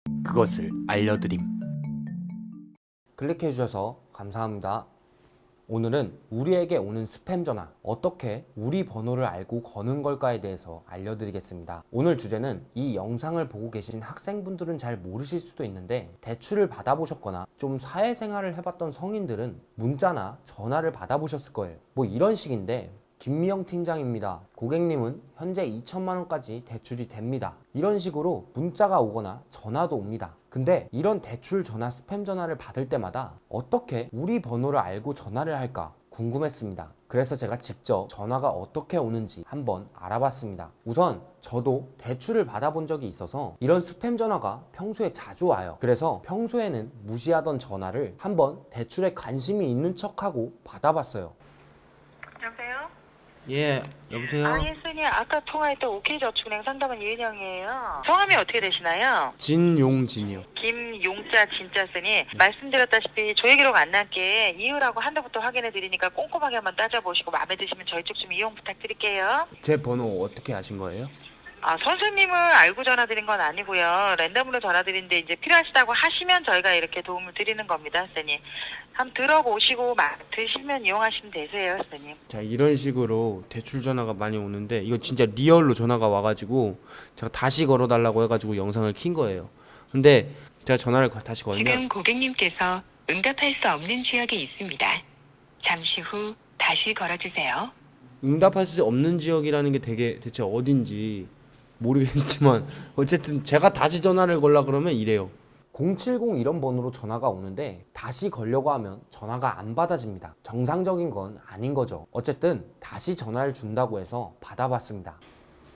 그것을 알려드림. 클릭해주셔서 감사합니다. 오늘은 우리에게 오는 스팸 전화, 어떻게 우리 번호를 알고 거는 걸까에 대해서 알려드리겠습니다. 오늘 주제는 이 영상을 보고 계신 학생분들은 잘 모르실 수도 있는데, 대출을 받아보셨거나 좀 사회생활을 해봤던 성인들은 문자나 전화를 받아보셨을 거예요. 뭐 이런 식인데, 김미영 팀장입니다. 고객님은 현재 2천만 원까지 대출이 됩니다. 이런 식으로 문자가 오거나 전화도 옵니다. 근데 이런 대출 전화, 스팸 전화를 받을 때마다 어떻게 우리 번호를 알고 전화를 할까 궁금했습니다. 그래서 제가 직접 전화가 어떻게 오는지 한번 알아봤습니다. 우선 저도 대출을 받아본 적이 있어서 이런 스팸 전화가 평소에 자주 와요. 그래서 평소에는 무시하던 전화를 한번 대출에 관심이 있는 척하고 받아봤어요. 여보세요? 예, 여보세요? 예수님, 아까 통화했던 OK저축은행 상담원 이은영이에요. 성함이 어떻게 되시나요? 진용진이요. 김용자 진짜 쓰니 말씀드렸다시피 조회 기록 안 남게 이유라고 한도부터 확인해 드리니까 꼼꼼하게 한번 따져보시고 마음에 드시면 저희 쪽 좀 이용 부탁드릴게요. 제 번호 어떻게 아신 거예요? 선생님을 알고 전화드린 건 아니고요. 랜덤으로 전화드린데 이제 필요하시다고 하시면 저희가 이렇게 도움을 드리는 겁니다, 선생님. 한번 들어보시고 드시면 이용하시면 되세요, 선생님. 자, 이런 식으로 대출 전화가 많이 오는데, 이거 진짜 리얼로 전화가 와가지고 제가 다시 걸어달라고 해가지고 영상을 킨 거예요. 근데 제가 전화를 다시 지금 걸면 고객님께서 응답할 수 없는 지역에 있습니다. 잠시 후 다시 걸어주세요. 응답할 수 없는 지역이라는 게 대체 어딘지 모르겠지만 어쨌든 제가 다시 전화를 걸라 그러면 이래요. 070 이런 번호로 전화가 오는데 다시 걸려고 하면 전화가 안 받아집니다. 정상적인 건 아닌 거죠. 어쨌든 다시 전화를 준다고 해서 받아봤습니다.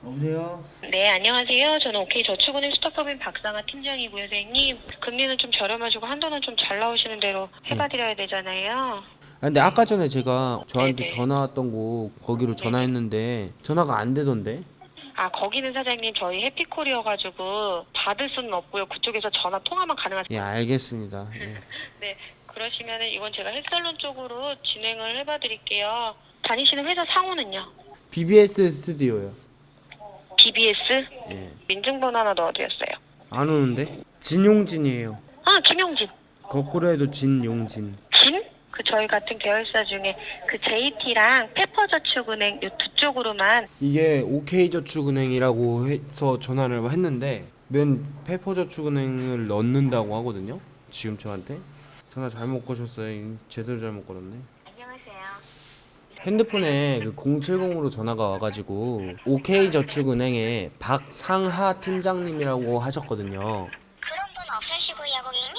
여보세요? 네, 안녕하세요. 저는 OK저축은행 스타법인 박상아 팀장이고요, 선생님. 금리는 좀 저렴하시고 한도는 좀 잘 나오시는 대로 해봐드려야 되잖아요. 근데 아까 전에 제가 저한테 네네. 전화 왔던 거 거기로 전화했는데 전화가 안 되던데? 거기는 사장님 저희 해피콜이어가지고 받을 수는 없고요. 그쪽에서 전화 통화만 가능하세요. 예, 알겠습니다. 예. 네, 그러시면은 이건 제가 헬살론 쪽으로 진행을 해봐드릴게요. 다니시는 회사 상호는요? BBS 스튜디오요. BBS? 예. 민증번호 하나 넣어드렸어요. 안 오는데? 진용진이에요. 김용진. 거꾸로 해도 진용진. 진? 저희 같은 계열사 중에 JT랑 페퍼저축은행 이 두 쪽으로만. 이게 OK저축은행이라고 해서 전화를 했는데 맨 페퍼저축은행을 넣는다고 하거든요. 지금 저한테 전화 잘못 거셨어요. 제대로 잘못 걸었네. 안녕하세요. 핸드폰에 070으로 전화가 와가지고 OK저축은행에 박상하 팀장님이라고 하셨거든요. 그런 분 없으시고요, 고객님.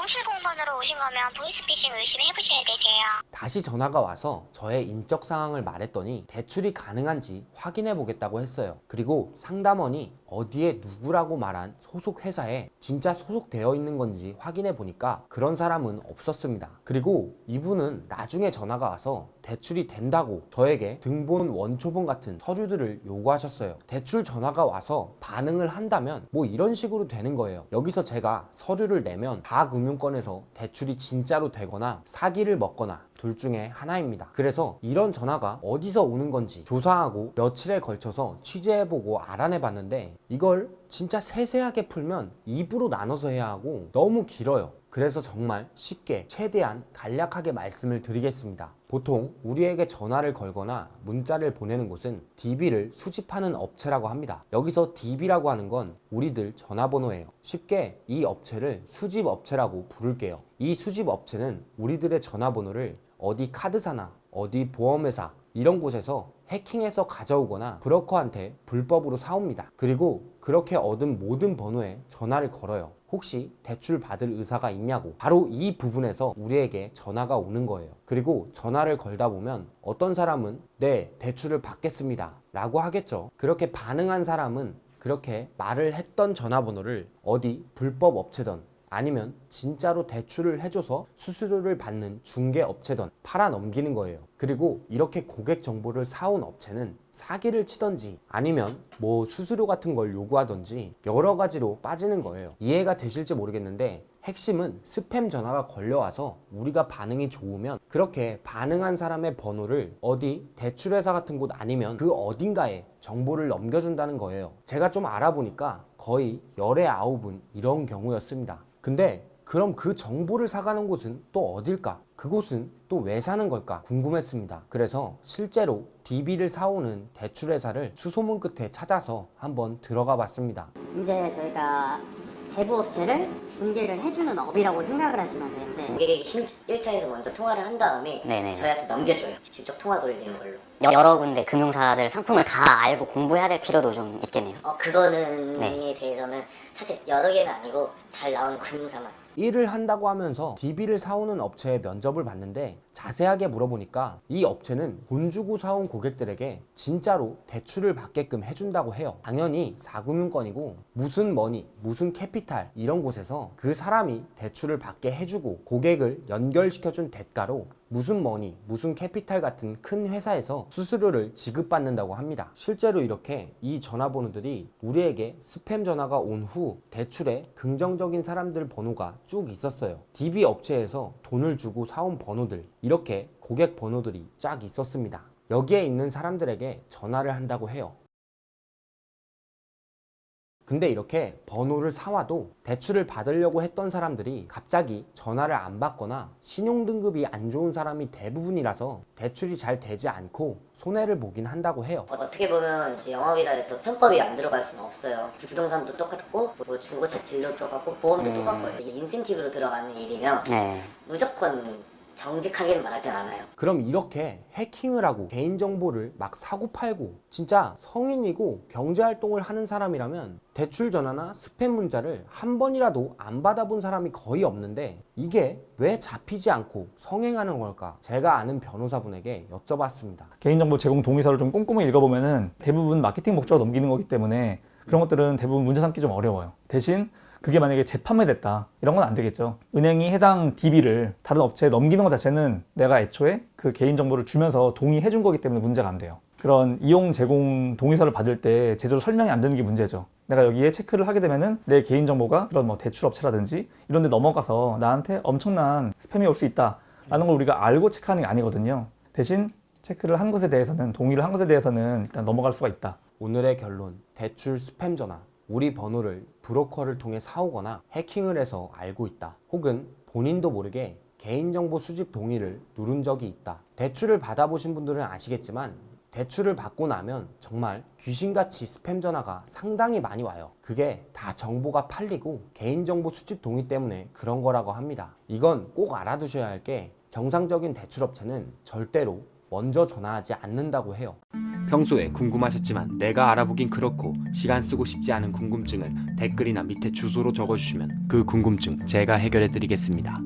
070번으로 오신 거면 보이스피싱 열심히 해보셔야 되세요. 다시 전화가 와서 저의 인적 상황을 말했더니 대출이 가능한지 확인해 보겠다고 했어요. 그리고 상담원이 어디에 누구라고 말한 소속 회사에 진짜 소속되어 있는 건지 확인해 보니까 그런 사람은 없었습니다. 그리고 이분은 나중에 전화가 와서 대출이 된다고 저에게 등본, 원초본 같은 서류들을 요구하셨어요. 대출 전화가 와서 반응을 한다면 뭐 이런 식으로 되는 거예요. 여기서 제가 서류를 내면 다금융권에서 대출이 진짜로 되거나 사기를 먹거나 둘 중에 하나입니다. 그래서 이런 전화가 어디서 오는 건지 조사하고 며칠에 걸쳐서 취재해보고 알아내봤는데, 이걸 진짜 세세하게 풀면 2부로 나눠서 해야 하고 너무 길어요. 그래서 정말 쉽게 최대한 간략하게 말씀을 드리겠습니다. 보통 우리에게 전화를 걸거나 문자를 보내는 곳은 DB를 수집하는 업체라고 합니다. 여기서 DB라고 하는 건 우리들 전화번호예요. 쉽게 이 업체를 수집 업체라고 부를게요. 이 수집 업체는 우리들의 전화번호를 어디 카드사나 어디 보험회사 이런 곳에서 해킹해서 가져오거나 브로커한테 불법으로 사옵니다. 그리고 그렇게 얻은 모든 번호에 전화를 걸어요. 혹시 대출 받을 의사가 있냐고. 바로 이 부분에서 우리에게 전화가 오는 거예요. 그리고 전화를 걸다 보면 어떤 사람은 네, 대출을 받겠습니다 라고 하겠죠. 그렇게 반응한 사람은 그렇게 말을 했던 전화번호를 어디 불법 업체든 아니면 진짜로 대출을 해줘서 수수료를 받는 중개업체든 팔아 넘기는 거예요. 그리고 이렇게 고객 정보를 사온 업체는 사기를 치던지 아니면 뭐 수수료 같은 걸 요구하던지 여러 가지로 빠지는 거예요. 이해가 되실지 모르겠는데 핵심은 스팸 전화가 걸려와서 우리가 반응이 좋으면 그렇게 반응한 사람의 번호를 어디 대출회사 같은 곳 아니면 그 어딘가에 정보를 넘겨준다는 거예요. 제가 좀 알아보니까 거의 열의 9은 이런 경우였습니다. 근데 그럼 그 정보를 사가는 곳은 또 어딜까? 그곳은 또 왜 사는 걸까 궁금했습니다. 그래서 실제로 DB를 사오는 대출회사를 수소문 끝에 찾아서 한번 들어가 봤습니다. 이제 저희가 대부업체를 중개를 해주는 업이라고 생각을 하시면 되는데 고객이 1차에서 먼저 통화를 한 다음에 네네. 저희한테 넘겨줘요. 직접 통화 돌리는 걸로. 여러 군데 금융사들 상품을 다 알고 공부해야 될 필요도 좀 있겠네요. 그거는 네. 대해서는 사실 여러 개는 아니고 잘 나오는 금융사만. 일을 한다고 하면서 DB를 사오는 업체에 면접을 봤는데 자세하게 물어보니까 이 업체는 돈 주고 사온 고객들에게 진짜로 대출을 받게끔 해준다고 해요. 당연히 4금융권이고 무슨 머니, 무슨 캐피탈 이런 곳에서 그 사람이 대출을 받게 해주고 고객을 연결시켜준 대가로 무슨 머니, 무슨 캐피탈 같은 큰 회사에서 수수료를 지급받는다고 합니다. 실제로 이렇게 이 전화번호들이 우리에게 스팸 전화가 온 후 대출에 긍정적인 사람들 번호가 쭉 있었어요. DB 업체에서 돈을 주고 사온 번호들, 이렇게 고객 번호들이 쫙 있었습니다. 여기에 있는 사람들에게 전화를 한다고 해요. 근데 이렇게 번호를 사와도 대출을 받으려고 했던 사람들이 갑자기 전화를 안 받거나 신용등급이 안 좋은 사람이 대부분이라서 대출이 잘 되지 않고 손해를 보긴 한다고 해요. 어떻게 보면 이제 영업이라 해서 편법이 안 들어갈 수는 없어요. 부동산도 똑같고 뭐 중고차 딜도 똑같고 보험도 똑같고 이게 인센티브로 들어가는 일이면 무조건 정직하게는 말하지 않아요. 그럼 이렇게 해킹을 하고 개인정보를 막 사고팔고 진짜 성인이고 경제활동을 하는 사람이라면 대출 전화나 스팸 문자를 한 번이라도 안 받아본 사람이 거의 없는데 이게 왜 잡히지 않고 성행하는 걸까? 제가 아는 변호사분에게 여쭤봤습니다. 개인정보 제공 동의서를 좀 꼼꼼히 읽어보면은 대부분 마케팅 목적으로 넘기는 거기 때문에 그런 것들은 대부분 문제 삼기 좀 어려워요. 대신 그게 만약에 재판매됐다 이런 건 안 되겠죠. 은행이 해당 DB를 다른 업체에 넘기는 것 자체는 내가 애초에 그 개인정보를 주면서 동의해 준 거기 때문에 문제가 안 돼요. 그런 이용 제공 동의서를 받을 때 제대로 설명이 안 되는 게 문제죠. 내가 여기에 체크를 하게 되면은 내 개인정보가 그런 뭐 대출업체라든지 이런 데 넘어가서 나한테 엄청난 스팸이 올 수 있다 라는 걸 우리가 알고 체크하는 게 아니거든요. 대신 체크를 한 것에 대해서는, 동의를 한 것에 대해서는 일단 넘어갈 수가 있다. 오늘의 결론, 대출 스팸 전화. 우리 번호를 브로커를 통해 사오거나 해킹을 해서 알고 있다. 혹은 본인도 모르게 개인정보 수집 동의를 누른 적이 있다. 대출을 받아보신 분들은 아시겠지만 대출을 받고 나면 정말 귀신같이 스팸 전화가 상당히 많이 와요. 그게 다 정보가 팔리고 개인정보 수집 동의 때문에 그런 거라고 합니다. 이건 꼭 알아두셔야 할 게 정상적인 대출업체는 절대로 먼저 전화하지 않는다고 해요. 평소에 궁금하셨지만 내가 알아보긴 그렇고 시간 쓰고 싶지 않은 궁금증을 댓글이나 밑에 주소로 적어주시면 그 궁금증 제가 해결해 드리겠습니다.